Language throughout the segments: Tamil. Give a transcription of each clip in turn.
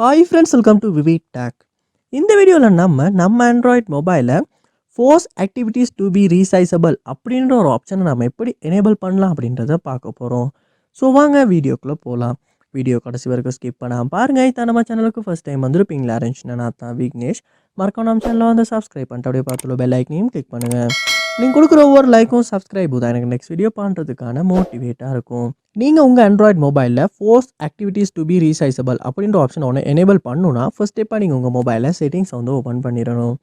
Hi friends, welcome to VividTech. இந்த வீடியோவில் நம்ம ஆண்ட்ராய்ட் மொபைலில் force activities to be resizable அப்படின்ற ஒரு ஆப்ஷனை நம்ம எப்படி எனேபிள் பண்ணலாம் அப்படின்றத பார்க்க போகிறோம். ஸோ வாங்க வீடியோக்குள்ளே போகலாம். வீடியோ கடைசி வரைக்கும் ஸ்கிப் பண்ணாமல் பாருங்கள். இப்போ நம்ம சேனலுக்கு ஃபஸ்ட் டைம் வந்துருப்பீங்களா இருந்துச்சுன்னா நான் தான் விக்னேஷ். மறக்காம நம்ம சேனலில் வந்து சப்ஸ்கிரைப் பண்ணிட்டு அப்படியே பார்த்துள்ள பெல் ஐக்கனையும் கிளிக் பண்ணுங்கள். நீங்கள் கொடுக்குற ஒவ்வொரு லைக்கும் சப்ஸ்கிரைபும் தான் எனக்கு நெக்ஸ்ட் வீடியோ பண்ணுறதுக்கான மோட்டிவேட்டாக இருக்கும். நீங்கள் உங்கள் ஆண்ட்ராய்ட் மொபைலில் force activities to be resizable அப்படின்ற ஆப்ஷன் ஒன்று எனேபிள் பண்ணணும்னா ஃபர்ஸ்ட் ஸ்டெப்பாக நீங்கள் உங்கள் மொபைலில் செட்டிங்ஸ் வந்து ஓப்பன் பண்ணிடணும்.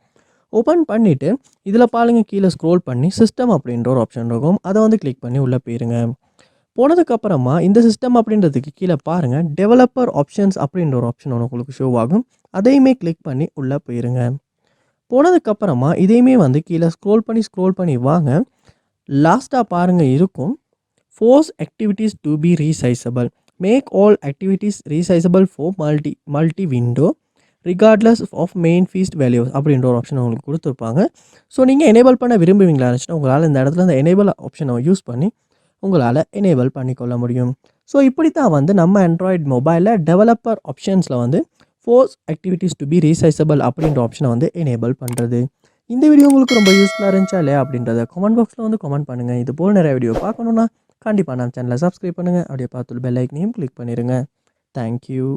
ஓப்பன் பண்ணிவிட்டு இதில் பாருங்க கீழே ஸ்க்ரோல் பண்ணி சிஸ்டம் அப்படின்ற ஒரு ஆப்ஷன் இருக்கும். அதை வந்து கிளிக் பண்ணி உள்ளே போயிருங்க. போனதுக்கப்புறமா இந்த சிஸ்டம் அப்படின்றதுக்கு கீழே பாருங்கள் டெவலப்பர் ஆப்ஷன்ஸ் அப்படின்ற ஒரு ஆப்ஷன் ஒன்று உங்களுக்கு ஷோ ஆகும். அதையுமே கிளிக் பண்ணி உள்ளே போயிருங்க. போனதுக்கப்புறமா இதையுமே வந்து கீழே ஸ்க்ரோல் பண்ணி வாங்க. லாஸ்ட்டாக பாருங்கள் இருக்கும் force activities to be resizable, make all activities resizable for multi window regardless of manifest values அப்படின்ற ஒரு ஆப்ஷன் உங்களுக்கு கொடுத்துருப்பாங்க. ஸோ நீங்கள் எனேபிள் பண்ண விரும்புவீங்களா இருந்துச்சுன்னா உங்களால் இந்த இடத்துல இந்த எனேபிள் ஆப்ஷனை யூஸ் பண்ணி உங்களால் எனேபிள் பண்ணிக்கொள்ள முடியும். ஸோ இப்படி தான் வந்து நம்ம ஆண்ட்ராய்ட் மொபைலில் டெவலப்பர் ஆப்ஷன்ஸில் வந்து force activities to be resizable அப்படின்ற ஆப்ஷனை வந்து எனேபிள் பண்ணுறது. இந்த வீடியோ உங்களுக்கு ரொம்ப யூஸ்ஃபுல்லாக இருந்துச்சா இல்லையா அப்படின்றத கமெண்ட் பாக்ஸில் வந்து கமெண்ட் பண்ணுங்கள். இது போல் நிறைய வீடியோ பார்க்கணுன்னா கண்டிப்பாக நம்ம சேனலை சப்ஸ்கிரைப் பண்ணுங்கள். அப்படியே பார்த்துட்டு பெல் ஐக்கனையும் கிளிக் பண்ணிடுங்க. தேங்க்யூ.